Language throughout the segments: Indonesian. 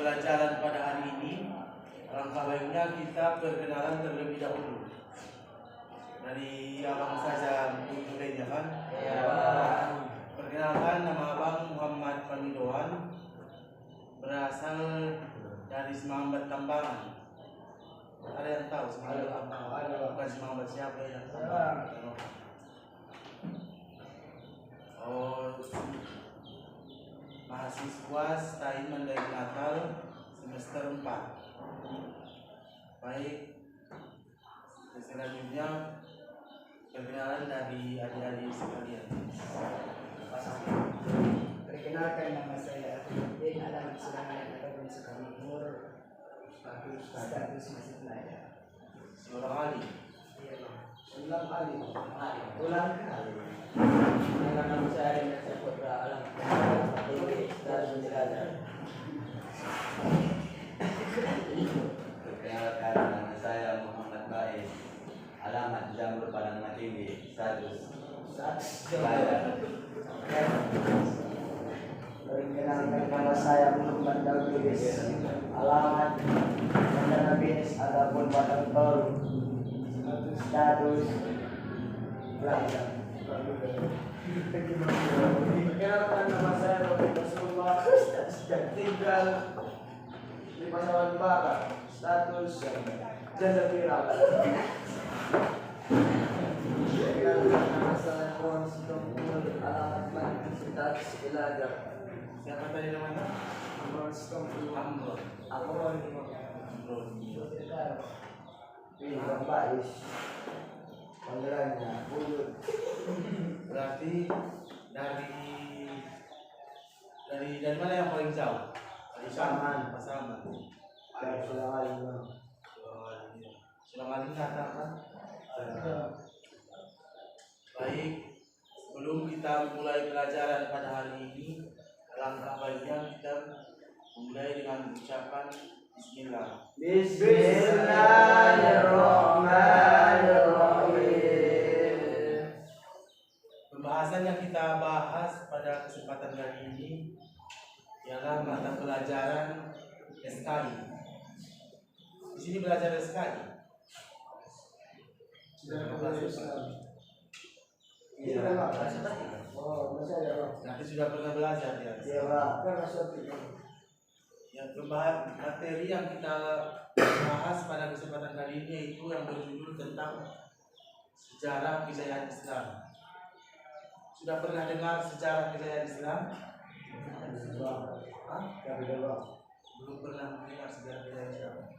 pelajaran pada hari ini, alangkah baiknya kita perkenalan terlebih dahulu. Dari abang saja mulainya kan? Ya. Perkenalkan, nama abang Muhammad Pamidoan, berasal dari Semangat Tambangan. Ada yang tahu Semangat Tambangan? Bukan Semangat siapa yang Tambangan? Oh, mahasiswa STAI Mandailing Natal semester 4. Baik, selanjutnya perkenalan dari adik-adik sekalian. Perkenalkan, nama saya Afidin, alamat Sulangan, Kabupaten Sukamimur, status masih pelajar. Seorang ahli. Iya, Bang. Ulang kali. Nama saya Dina Putra, alamat status pelajar. Perkenalkan, nama saya Muhammad Bais, alamat Jamur Padang Matinggi, status pelajar. Perkenalkan, nama saya Muhammad Daudis, alamat Bandara Bis ataupun Padang Tol, status pelajar. Perkenalkan, nama saya Robi Rasulullah, status tinggal di Pasaman Barat, status jasa viral. Perkenalkan, nama saya Ron Sitompul, alamat Bandung, status pelajar. Siapa tadi namanya? Ron Sitompul. Amron. Aku Ron. Bang Bais. Panggilannya Buyut. Berarti dari mana yang paling jauh? Dari Pasaman. Pasaman. Dari Sulawesi. Sulawesi katakan. Baik, sebelum kita mulai pelajaran pada hari ini, alangkah baiknya kita mulai dengan ucapan Bismillah. Bismillahirrahmanirrahim. Pembahasan yang kita bahas pada kesempatan kali ini ialah mata pelajaran SKI. Di sini belajar SKI. Iya. Oh, masih ada. Nanti sudah pernah belajar ya. Iya, Pak. Kan masuk. Yang materi yang kita bahas pada kesempatan kali ini yaitu yang berjudul tentang sejarah kejayaan Islam. Sudah pernah dengar sejarah kejayaan Islam? Hah? Belum pernah mendengar sejarah kejayaan Islam.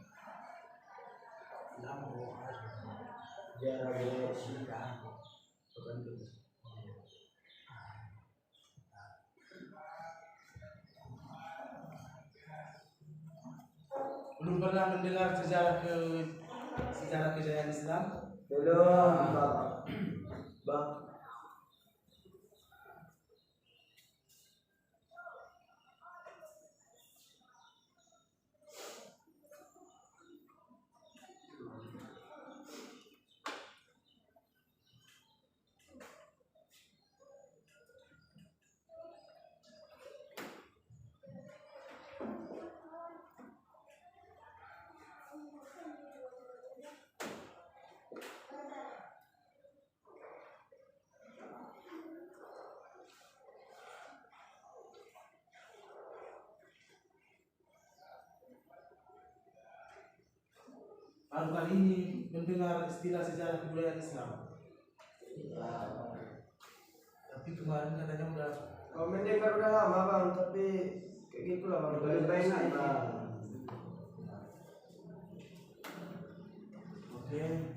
Sejarah kejayaan Islam. Belum pernah mendengar sejarah kejayaan Islam? Belum, Bang. Baru kali ini mendengar istilah sejarah kebudayaan Islam. Tapi kemarin katanya udah. Kalau mendengar udah lama, Bang, tapi kayak gitulah, Bang. Lebih baik naik, Bang. Oke.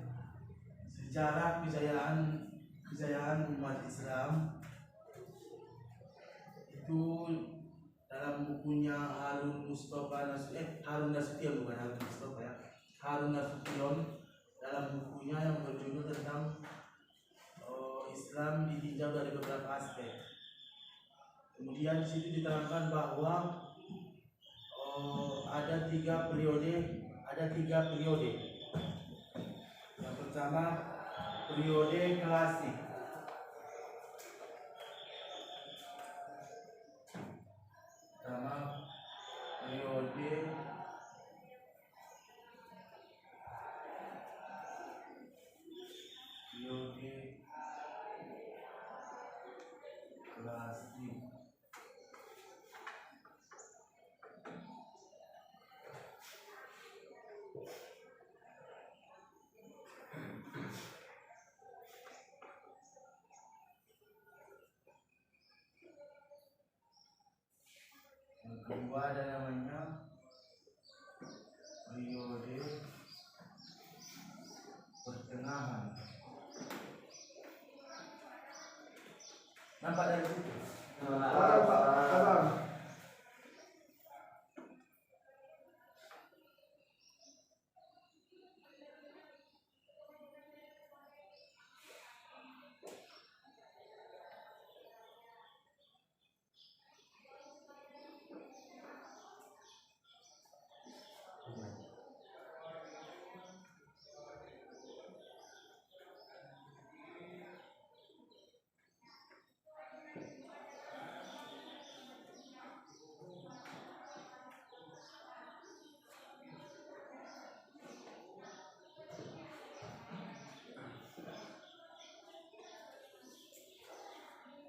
Sejarah kejayaan umat Islam itu dalam bukunya Harun Nasution, bukan Harun Mustafa ya. Harun Nasution dalam bukunya yang berjudul tentang Islam ditinjau dari beberapa aspek. Kemudian di situ diterangkan bahwa ada tiga periode. Yang pertama periode klasik. Periode kelas ini. Yang kedua ada namanya periode pertengahan. Nampak dari situ? Abang.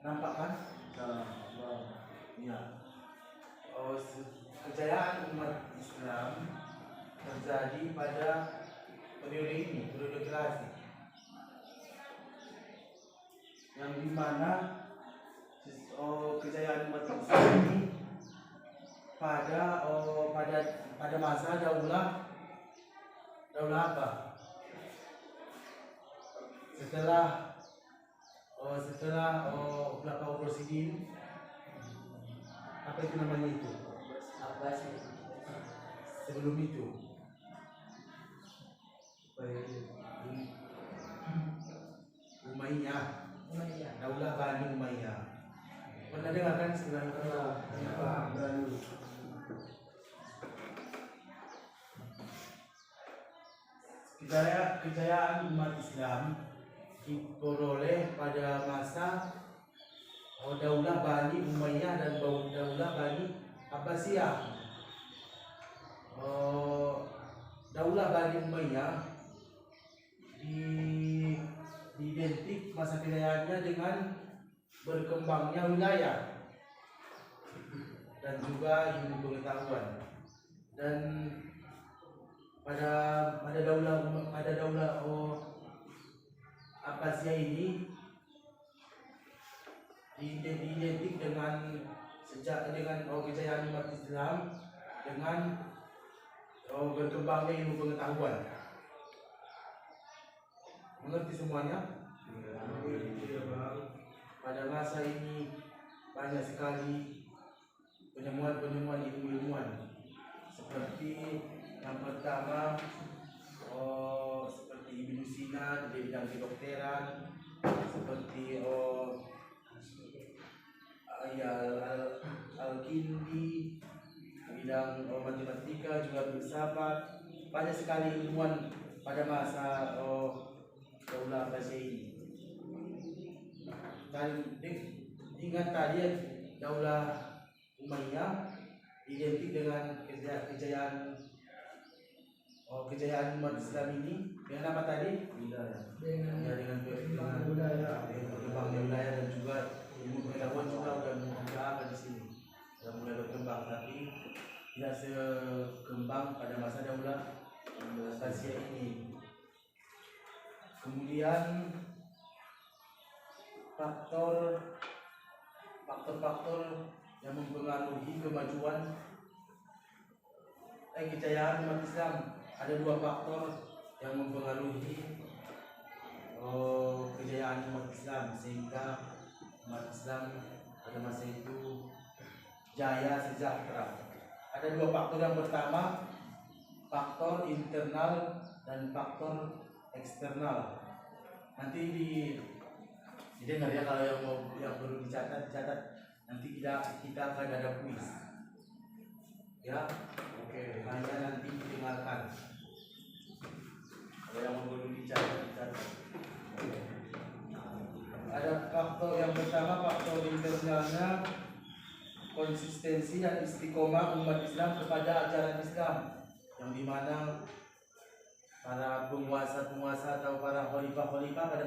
Nampak kan? Ya. Oh, kejayaan umat Islam terjadi pada periode ini, periode klasik, yang dimana kejayaan umat Islam ini pada masa daulah apa? Setelah Khulafaur Rasyidin, apa itu namanya itu? Sebelum itu Umayyah, Daulah Bani Umayyah. Pernah dengar kan istilah itu? Kejayaan umat Islam diperoleh pada masa Daulah Bani Umayyah dan Daulah Bani Abbasiyah. Daulah Bani Umayyah identik masa kejayaannya dengan berkembangnya wilayah dan juga ilmu pengetahuan. Dan pada daulah Abbasiyah ini identik dengan kejayaan umat Islam dengan berkembangnya ilmu pengetahuan. Mengerti semuanya? Pada masa ini banyak sekali penemuan ilmu-ilmuwan, seperti yang pertama seperti Ibnu Sina di bidang kedokteran, seperti Al-Kindi di bidang matematika, juga filsafat. Banyak sekali ilmuwan pada masa Daulah Abbasiyah ini. Dan ingat tadi Daulah Umayyah identik dengan kejayaan umat Islam ini dengan apa tadi? Dengan berkembangnya wilayah dan juga ilmu pengetahuan juga sudah ada di sini, sudah mulai berkembang, tapi tidak sekembang pada masa Daulah Abbasiyah ini. Kemudian faktor-faktor yang mempengaruhi kemajuan kejayaan umat Islam, ada dua faktor yang mempengaruhi kejayaan umat Islam sehingga umat Islam pada masa itu jaya sejahtera. Ada dua faktor. Yang pertama, faktor internal dan faktor eksternal. Nanti didengar ya, kalau yang perlu dicatat. Nanti kita akan ada kuis. Ya, oke. Hanya nanti didengarkan. Kalau yang perlu dicatat. Ada faktor yang pertama, faktor internalnya, konsistensi dan istiqomah umat Islam kepada ajaran Islam, yang dimana para penguasa atau para khalifah pada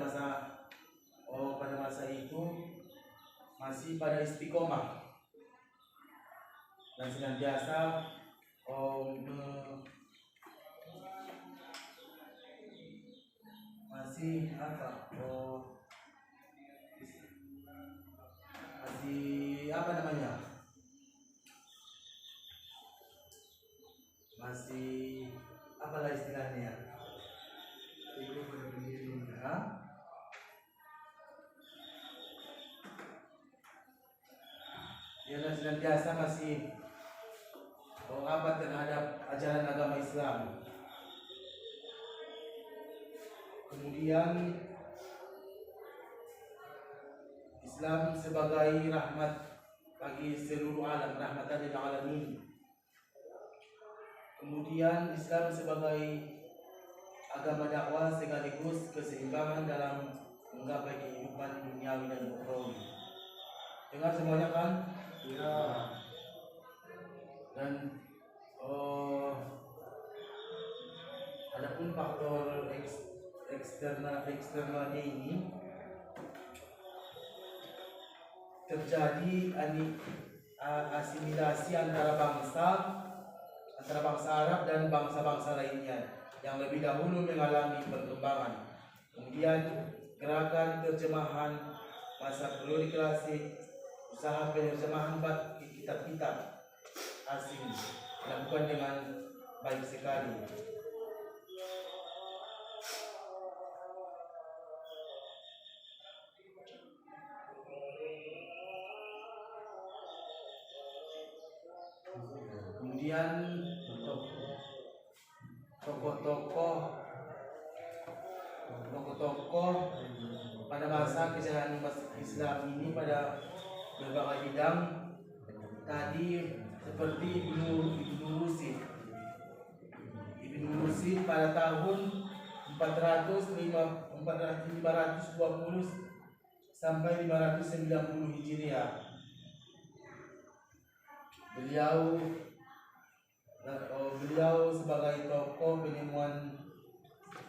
masa itu masih pada istiqomah dan senantiasa masih masih apa namanya, masih apalah istilahnya, Hah? Ya, dan senantiasa masih apa terhadap ajaran agama Islam. Kemudian Islam sebagai rahmat bagi seluruh alam, rahmatan lil alamin. Kemudian Islam sebagai agama dakwah sekaligus keseimbangan dalam menggapai kehidupan duniawi dan ukhrawi. Dengar semuanya kan? Ya. Dan adapun faktor eksternalnya ini terjadi asimilasi antara bangsa Arab dan bangsa-bangsa lainnya yang lebih dahulu mengalami perkembangan. Kemudian gerakan terjemahan masa periode klasik, usaha penerjemahan kitab-kitab asing dilakukan dengan baik sekali. Kemudian tokoh-tokoh pada masa kejayaan Islam ini pada berbagai bidang tadi seperti Ibnu Rushd pada tahun 520 sampai 590 Hijriah. Beliau sebagai tokoh penemuan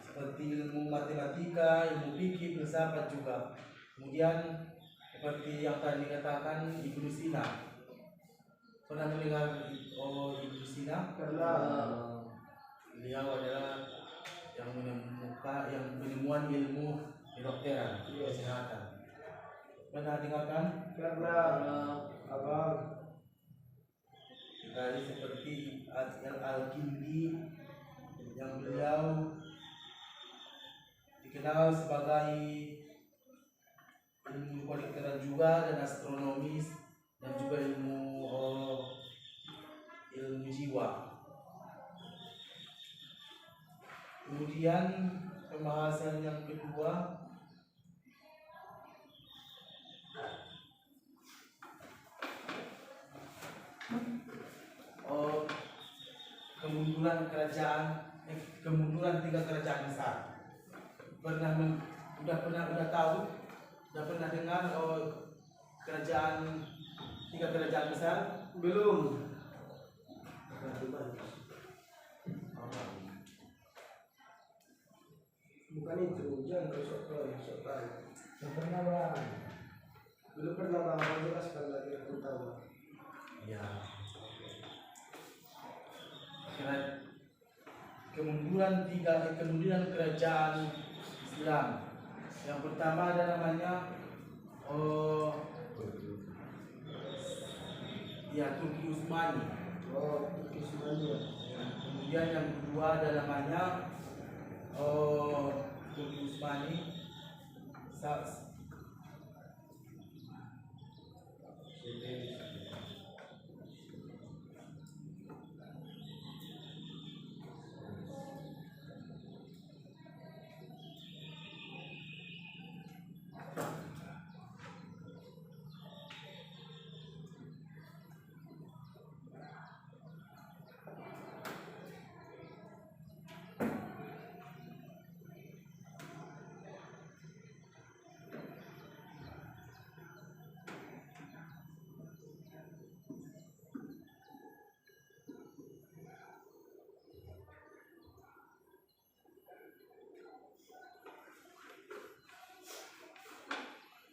seperti ilmu matematika, ilmu fikih, filsafat juga. Kemudian seperti yang tadi dikatakan Ibnu Sina. Pernah mendengar Ibnu Sina? Pernah. Beliau adalah yang penemuan ilmu kedokteran, kesehatan. Pernah dengarkan? Pernah. Abang. Sekali seperti Al-Kindi yang beliau dikenal sebagai ilmu kedokteran juga dan astronomis dan juga ilmu jiwa. Kemudian pembahasan yang kedua, kemunduran tiga kerajaan besar. Udah pernah dengar tiga kerajaan besar? Belum. Bukan itu, jangan sok-sokan. Yang pernah bang. Belum pernah bang, aku jelaskan lagi aku tahu. Ya. Kemunduran kerajaan Islam. Yang pertama ada namanya Turki Utsmani. Turki Utsmani. Kemudian yang kedua ada namanya Turki Utsmani.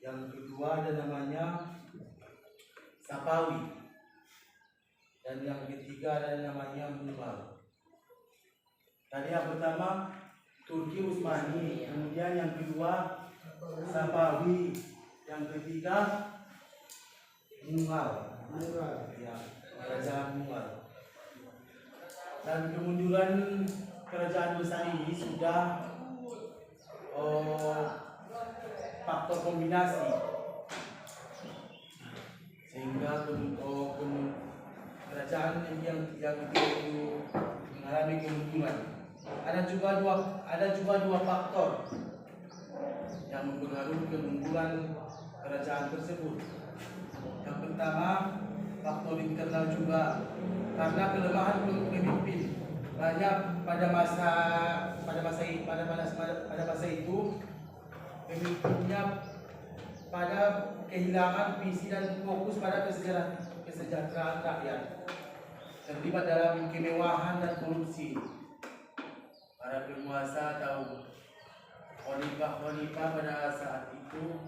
Yang kedua ada namanya Sapawi. Dan yang ketiga ada namanya Mughal. Tadi yang pertama Turki Utsmani, kemudian yang kedua Sapawi, yang ketiga Mughal. Ya, kerajaan Mughal. Dan kemunduran kerajaan besar ini sudah faktor kombinasi sehingga kerajaan yang itu mengalami kemunduran. Ada juga dua faktor yang mempengaruhi kemunduran kerajaan tersebut. Yang pertama, faktor internal juga, karena kelemahan pemimpin. Banyak pada masa itu pemimpinnya pada kehilangan visi dan fokus pada kesejahteraan rakyat, terlibat dalam kemewahan dan korupsi. Para penguasa atau khalifah pada saat itu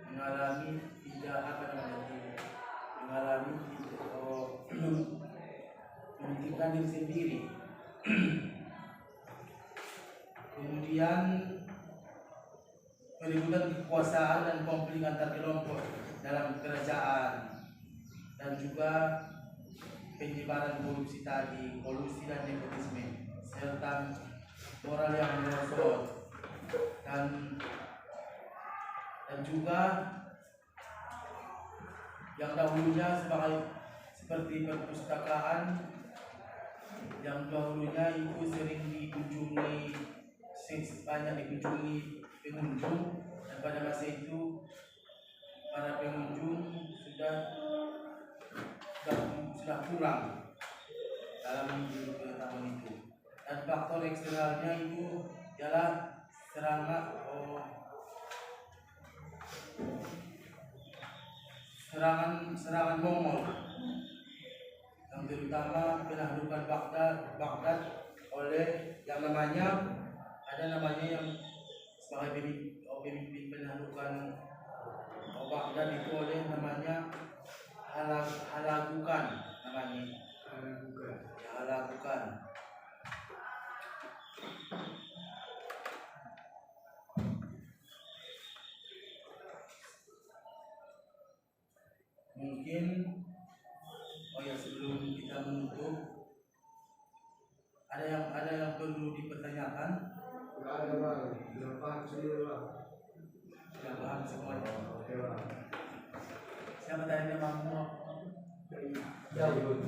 mengalami memikirkan diri sendiri. Kemudian keributan kekuasaan dan konflik antar kelompok dalam kerajaan, dan juga penyebaran korupsi tadi, kolusi dan nepotisme, serta moral yang merosot, dan juga yang dahulunya seperti perpustakaan yang dahulunya itu sering banyak dikunjungi pengunjung, dan pada masa itu para pengunjung sudah kurang dalam mengunjungi taman itu. Dan faktor eksternalnya itu ialah serangan Mongol, yang terutama penaklukan Baghdad oleh yang sebagai pemimpin penaklukan Baghdad itu oleh namanya Halagukan. Mungkin sebelum kita menutup, ada yang perlu dipertanyakan? Enggak ada bang, sudah paham semua. Sudah paham semuanya. Siapa tadi namanya? Jauh.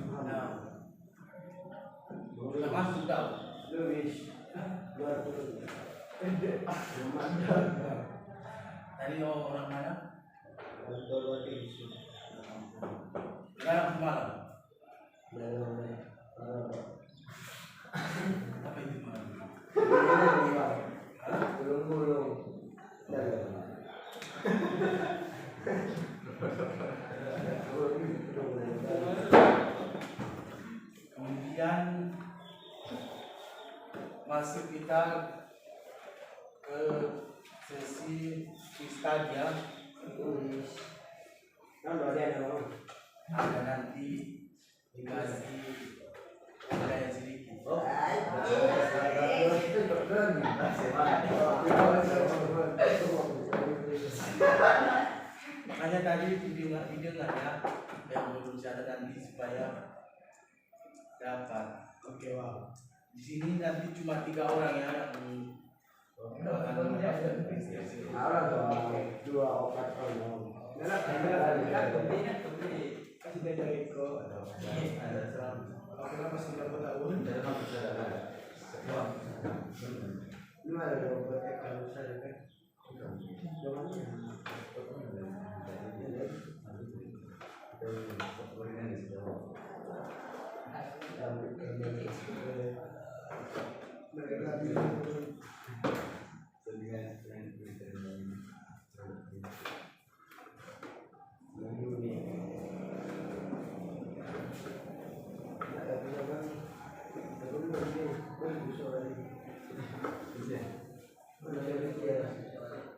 Sudah masuk jauh. Luis. Tadi orang mana? Luis. Sekarang semalam. Apa itu malam? Gulung-gulung. Kemudian masuk kita ke sesi Istadia. Ada nanti dikasih budaya sedikit. Hanya tadi video ya yang belum saya nanti supaya dapat. Oke, wow. Di sini nanti cuma 3 orang ya yang dua opat kalau kasih beda Eko kalau masih berapa tahun ini ada obat kalau saya kan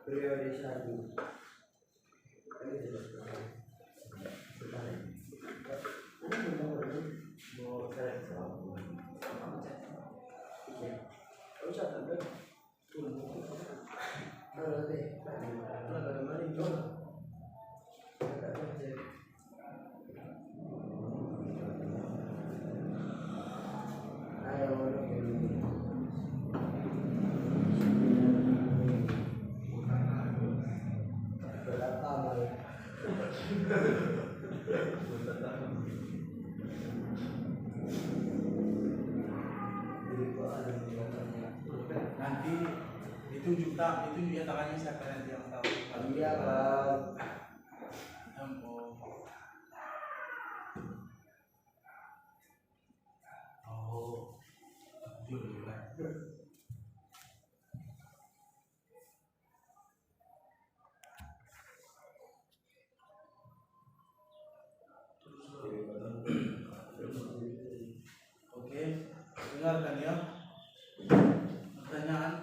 periode 1 tamal. Jadi kok ada yang katanya. Nanti ditunjuk ya tangannya siapa nanti yang tahu. Iya bang. Oh, jujur kan. Oke, dengarkan ya. Pertanyaan.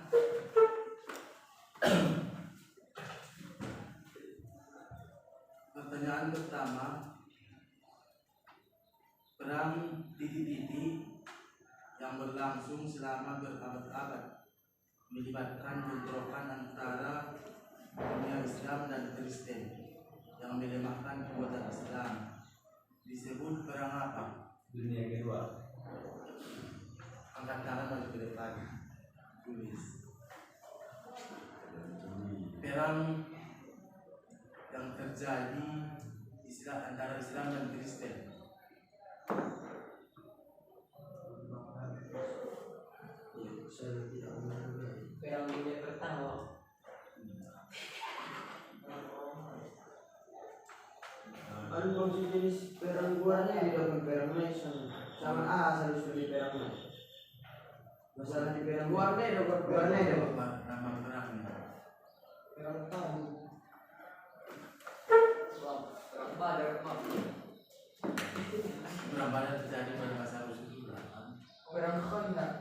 Pertanyaan pertama, perang titik-titik yang berlangsung selama berabad-abad melibatkan bentrokan antara dunia Islam dan Kristen yang melemahkan kekuatan Islam disebut perang apa? Dunia kedua. Angkat tangan maju ke depan. Tulis. Perang yang terjadi antara Islam dan Kristen. Perang dunia pertama. Anu konsep jenis perang luarnya tidak perang nation sama asal studi perang nation. Masalah di perang luarnya dapat luarnya dapat Nama perangnya. perang tahu. Perang badar Perang Badar terjadi pada masa Rasulullah. perang Khandaq.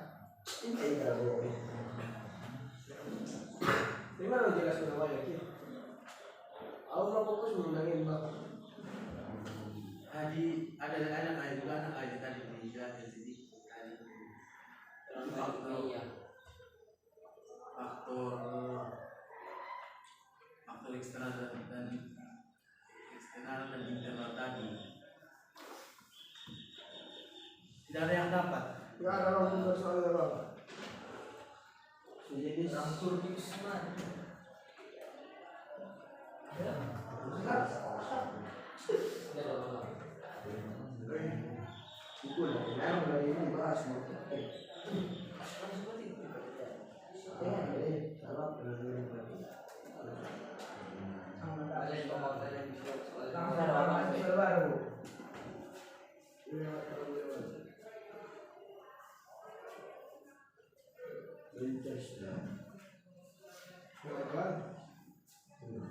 Ini enggak boleh. Gimana jelaskan awalnya kita? Allah fokus mengenai bab. Tadi ada ayat juga anak ayat tadi di jelaskan sedikit tadi. Faktor eksternal dan internal tadi. Tidak ada yang dapat. Ya ada langsung bersoal bab. Sejenis rangsur di sana. Itu lah, yang dari ini bahas mau.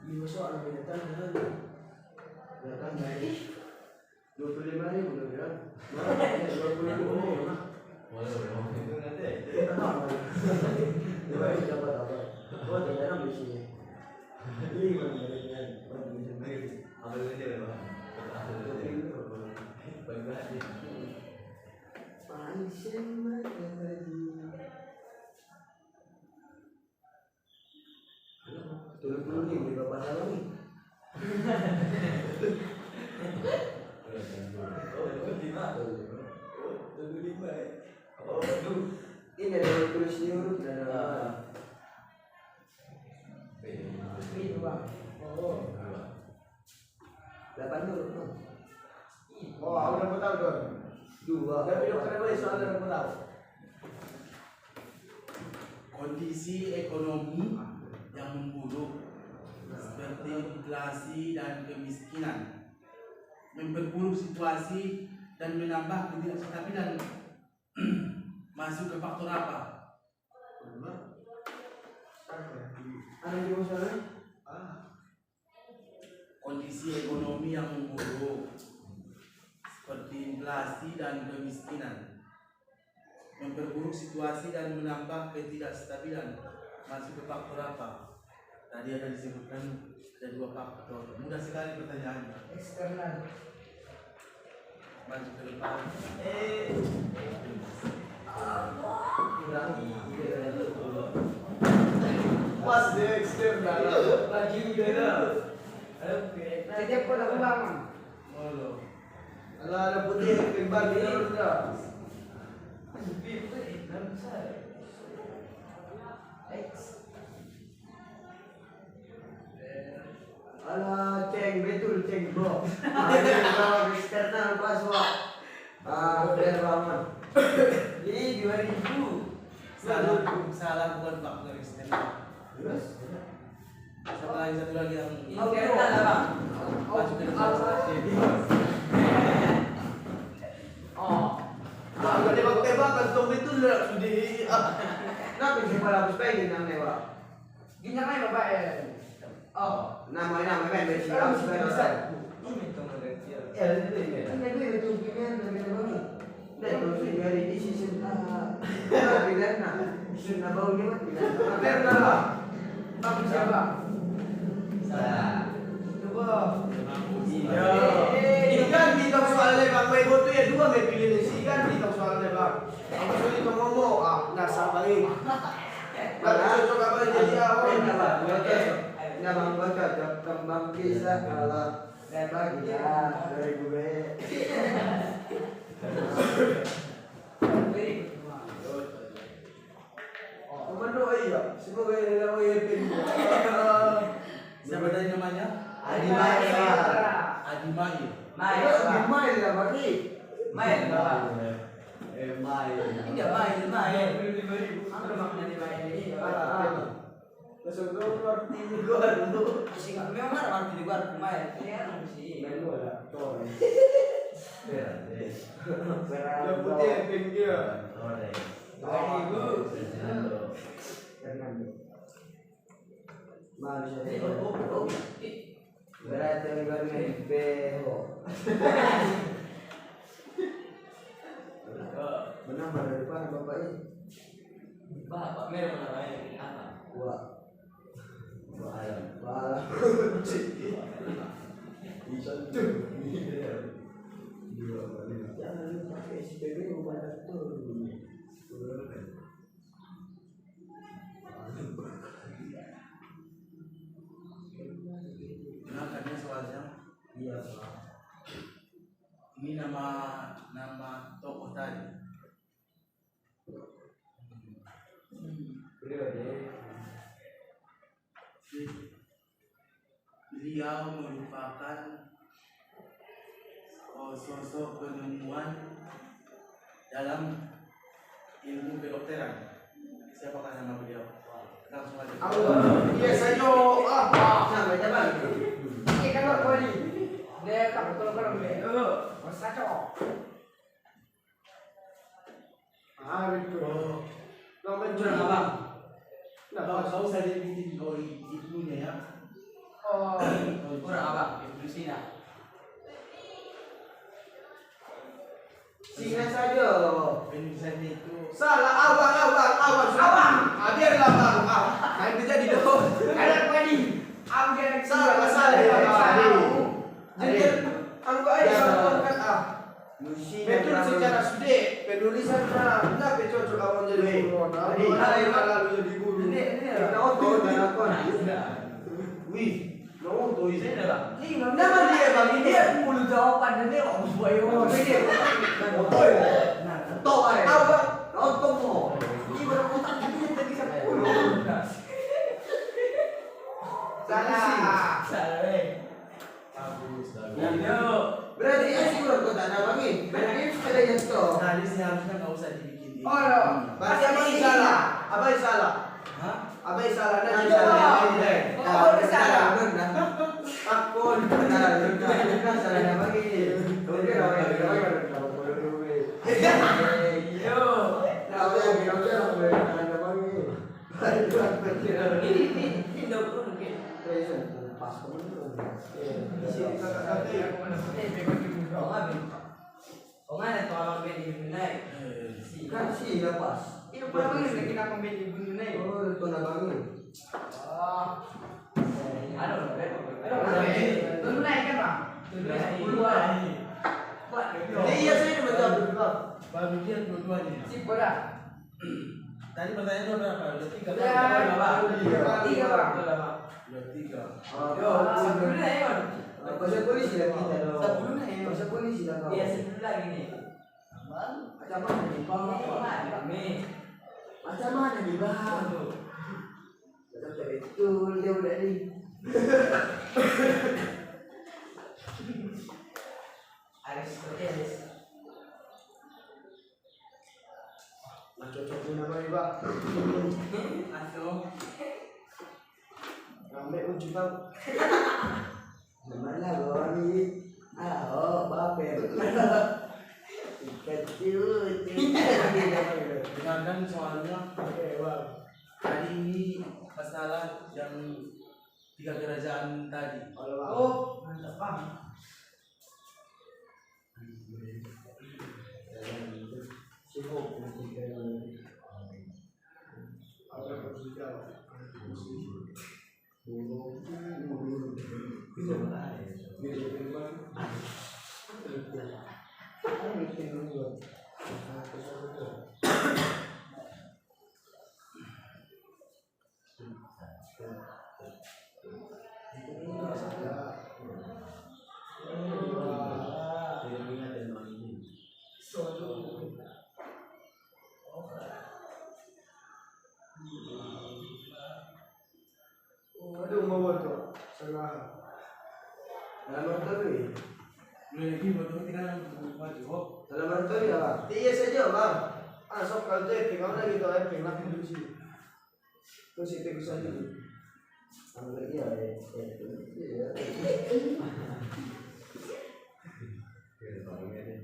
Lima soal beda dengan datang dari 25.000 udah bilang 25.000 dapat apa? Oh tidak di sini. Ini Turun nih, di bapak salah nih. Ini ada tulis di huruf dan ada. Itu bang. Oh. 8 huruf. Oh, aku udah tahu dong. 2. Tapi dokter boleh soal udah tahu. Kondisi ekonomi yang memburuk seperti inflasi dan kemiskinan memperburuk situasi dan menambah ketidakstabilan masuk ke faktor apa? Ada di masalah? Kondisi ekonomi yang memburuk seperti inflasi dan kemiskinan memperburuk situasi dan menambah ketidakstabilan masuk ke faktor apa? Tadi ada disebutkan ada 2 faktor. Mudah sekali pertanyaannya. Eksternal. Maju ke depan. Pas dia eksternal. Lagi beda. Setiap kota ulangan. Oh, Kalau ada putih kembali terus dah. Alah, ceng betul ceng bro. Kalau eksternal pas biar bangun. Ini 2000. Salah bukan faktor eksternal. Terus? Satu lagi yang Oke, lah bang. maju ke depan. Kalau tembak-tembak kan dong itu lah sudah. Kenapa sih malah habis pengen yang lewat? Ginjal main bapak ya. Nama kan besi habis pengen. Ini tuh kecil. Ya, itu ya. Kan dia itu pilihan dari mana? Dan terus dari di season pilihan nah. Season bau dia mah pilihan. Pilihan lah. Bang siapa? Salah. Coba. Ikan kita soalnya bang, may boto ya dua may pilih nih si ikan kita soalnya bang. Ako sulit ka mo nasa balik. Bakit cocok apa jadi ako? Enggak bang gua cocok kembang kisah kalau tembak ya 2000 Kumano iya, semoga ini lang ay pinto. Siapa tadi namanya? Adi Maya. Adi Mai. Main. Main lah bagi. Main bapak. Maya. Ini main. Apa makna di main ini? Masuk ko marti ni Gordo. Kasi memang mana waktu di luar main. Ini kan sih. Melo la, to. Verde. Yung puti ang pinggir. Ore. 2000. Fernando. Fernando. Malu Eh, siya. oh. Berarti ang gawin beho. Benar dari mana bapak ini? Bapak merah mana main? Apa? Wah, Alam. malah. Jangan lupa pakai SPBU pada tuh. Kenalkannya soalnya. Iya pak. Ini nama tokoh tadi. Beliau merupakan sosok penemuan dalam ilmu kedokteran. Siapakah nama beliau? Langsung aja. Iya sayo. Nah, baca bang. Ini kan luar kali. Dia tak betul-betul deh. Masa cok. Betul. Naman Kurang dyan. apa? Kau usah dibikin ibunya ya. Oh, kurang apa? Ibu Sina. Singa saja. Penulisannya itu Salah, abang. Biarlah bang. Main kita di doon. Ada tadi. Aku dia Salah. Jadi, ang ko ay kan Betul secara sudah penulisan na enggak cocok awal jadi guru. Lalu jadi guru. Nauto dan akon. Wih, no to Ini adalah. Ini Nama dia bang ini. dia mulu jawaban dan dia om boyo. Otoy. Oto ay. Apa? Oto mo. Ini berotak ini tadi sa pulo. Salah. Salah. bagus. Berarti ya sih kota nama bagi. Berarti sepeda itu. Nah, ini seharusnya nggak usah dibikin. Oh, no. Berarti abang salah. Abang salah. Hah? Abang salah na Nanti salah. Oh, salah. Takon. Nah, salah nama bagi. Kemudian orang yang bilang ada berapa puluh ribu. Yo. Nah, orang yang bilang ada berapa bagi. Ini dokter mungkin. Pas kemudian. Di sini kakak-kakak ya. Oh, mana tolong beli bunai? Kan sih ya pas. Ini pernah lagi kita beli bunai. Oh, itu nabangin. Oh. Aduh, bunai kan, Bang? Bunai. Iya saya betul betul. Baru dia dua-duanya. Si bola. Tadi pertanyaannya berapa? Udah tiga. Tiga, Bang. Udah tiga. Yo, sebelumnya ya, Pasal polisi lah kita dong. Sebelumnya ya. Pasal polisi lah kau. Iya, sebelum lagi nih. Macam mana nih bang? Nih. Macam mana nih bang? Betul dia udah nih. Aristoteles. Nah, cocok din naman iba. Aso. Rame uji tau. Naman lang, kami. Baper. Kecil. Dengarkan soalnya Oke, bang. hari ini masalah yang 3 kerajaan tadi. Halo, bang. Oh, mantap bang. Sibuk nanti kayak Apa yang harus dijawab? Aduh, mau bocor. Salah. Dalam arti, Boleh lagi betul tinggal maju. dalam arti apa? Iya saja, bang. Sok kalau itu epic, kamu lagi tau epic, nanti dulu sih. Terus itu bisa dulu. Kamu lagi ya?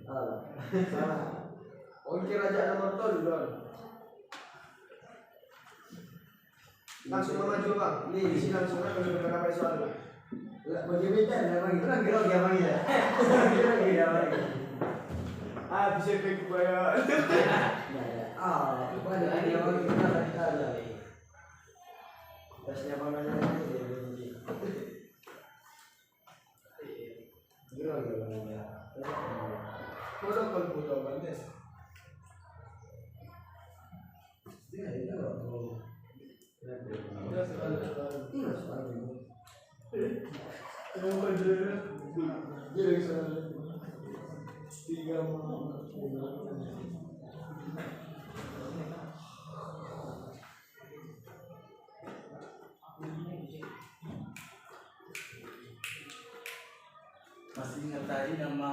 Salah. Oke, raja nomor tol dulu. Langsung maju, bang. Ini di sini langsung kan kalau beberapa soal. Bagaimana? Bagaimana? Gerok ya bang ya. Gerok ya bang. Ah, bisa epic bayar. Pada hari yang kita ada. Tasnya bang nanya ini. Gerok ya bang ya. Bodoh kalau bodoh banget. Ya itu loh. Udah sekali. Iya sekali. Kenapa dia? Jadi sekali. Tiga malam. Masih ingat tadi nama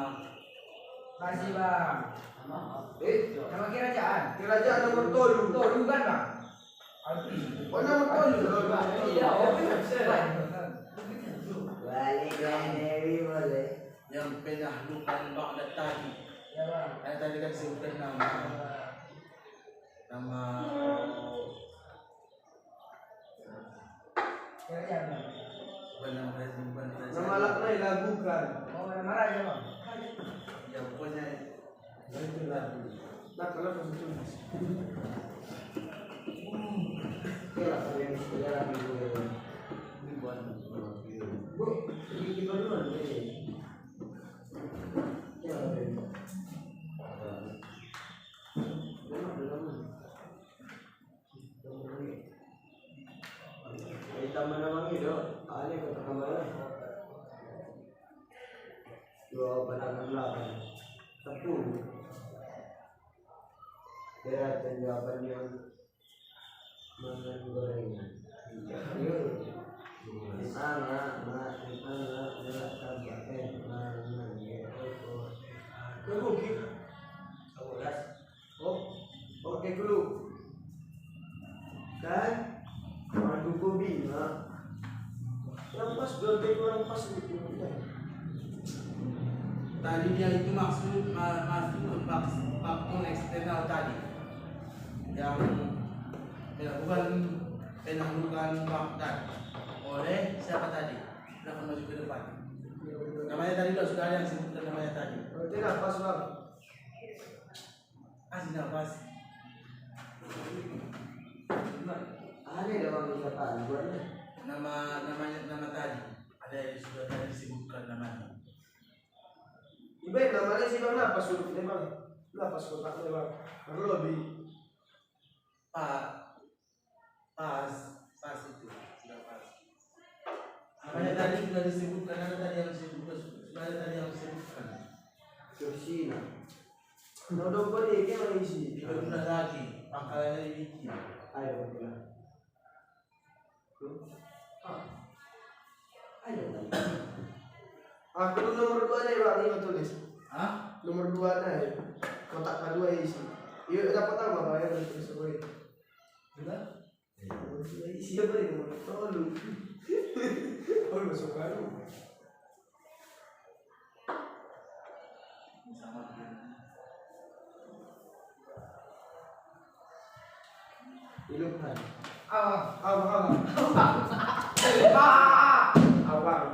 Masih bang. Nama kerajaan. Kerajaan nomor tol. Tolu kan bang. Oh, nomor tol dulu. Iya, oh benar. Balik Dewi boleh. yang penahlukan Baghdad tadi. Ya bang. Tadi kan sebutkan nama Kerajaan bang. bukan nama presiden, bukan kerajaan. Nama lakna dilakukan. Oh, nama raja bang. Ya pokoknya Itu lagu. Nah, kalau pas itu. Kira kalian sudah lagi ini buat Bu, ini gimana duluan ini? Ya, taman namang itu, ada kota kembali. Dua pedagang belakang, 10. Kira jawaban yang makan gorengan. Kerugi. Oh, oke dulu. Dan madu kopi, Yang pas berarti kurang pas itu. tadi dia itu masuk faktor eksternal tadi yang dilakukan penahlukan Baghdad oleh siapa tadi? Silahkan maju ke depan. Namanya tadi sudah ada yang sebutkan namanya tadi. Berarti nafas, bang. Kasih nafas. ada dalam ucapan buatnya. Nama tadi ada yang sudah tadi disebutkan namanya. Ibe namanya sih bang nafas dulu deh bang. Nafas kotak deh bang. Baru lebih. Pas itu sudah pas. Namanya tadi sudah disebutkan, ada tadi yang disebutkan, sudah ada tadi yang disebutkan. Tursina. Nodok boleh ke mana isi? Sudah lagi pangkalannya dibikin. Ayo pulang. Aku tuh nomor 2 nih Bang, ini tulis. Hah? Nomor 2 nih. Kotak kedua isi. Iya dapat apa Bang ya tulis gue. Sudah? Isi apa ini nomor? Oh lu. Oh lu masuk baru. Sama Ilmuwan. Abang.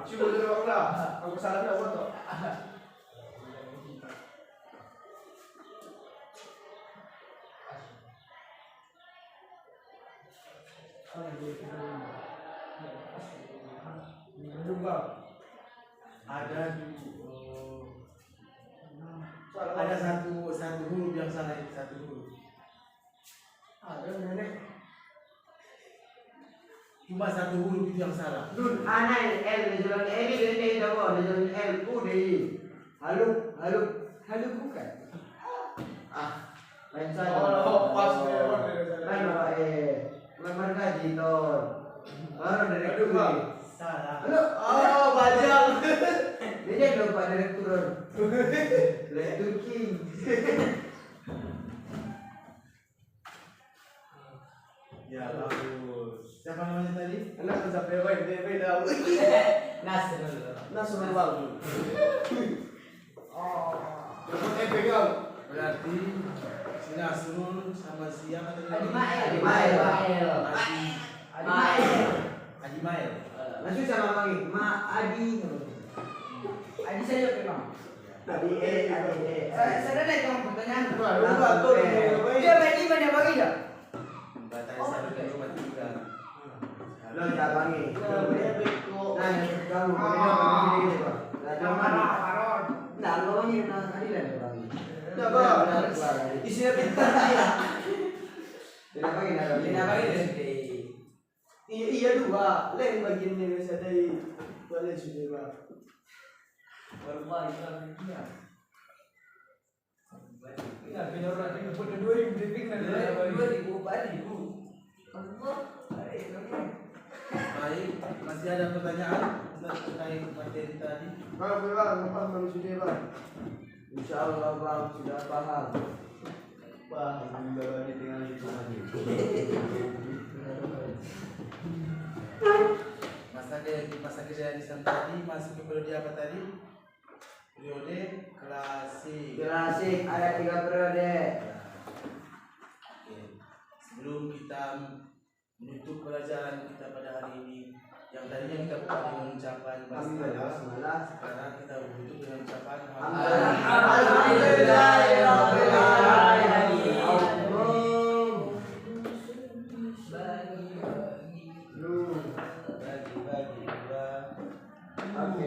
Coba dulu Bang lah. Aku salah dah foto. Ada satu huruf yang salah, satu huruf. Ada nenek. Cuma satu huruf itu yang salah. Dun anai L jalan ini dapat jalan L U D I. Halu bukan. Lain saja. Oh, pas deh. Lain Bapak memang gaji ton. Baru direktur. Salah. Oh, bajang. Ini lupa direktur. Direktur King. Ya bagus. Siapa namanya tadi? Enak sampai beda. Nasrul Bang. Dapat pegang. Berarti si Nasrul sama siapa tadi? Adi Mael. Masuk sama lagi. Adi. Adi saja memang. Adi Adi. Saya ada yang pertanyaan. Lupa tuh. Dia main di mana bagi dah? Batai satu dan cuma tiga. Lo jabangi. Nah, kamu Maron. Nah, lo ini tadi lah jabangi. Nah, Bang. Isinya pintar dia. Tidak bagi deh. Iya dua. Lain bagian ini saya dari boleh sudah Bang. Ya, benar orang ini pun 2000 dipik dan 2000 Baik, masih ada pertanyaan terkait materi tadi? Bang, apa sudah Bang? Insya Allah Bang sudah paham. Alhamdulillah dengan itu. Masa kejadian tadi masuk ke periode apa tadi? Periode klasik. Klasik ada 3 periode. Oke. Sebelum kita menutup pelajaran kita pada hari ini, yang tadinya kita buka dengan ucapan basmalah, sekarang kita tutup dengan ucapan Alhamdulillahirobbilalamin. bagi dua. Oke.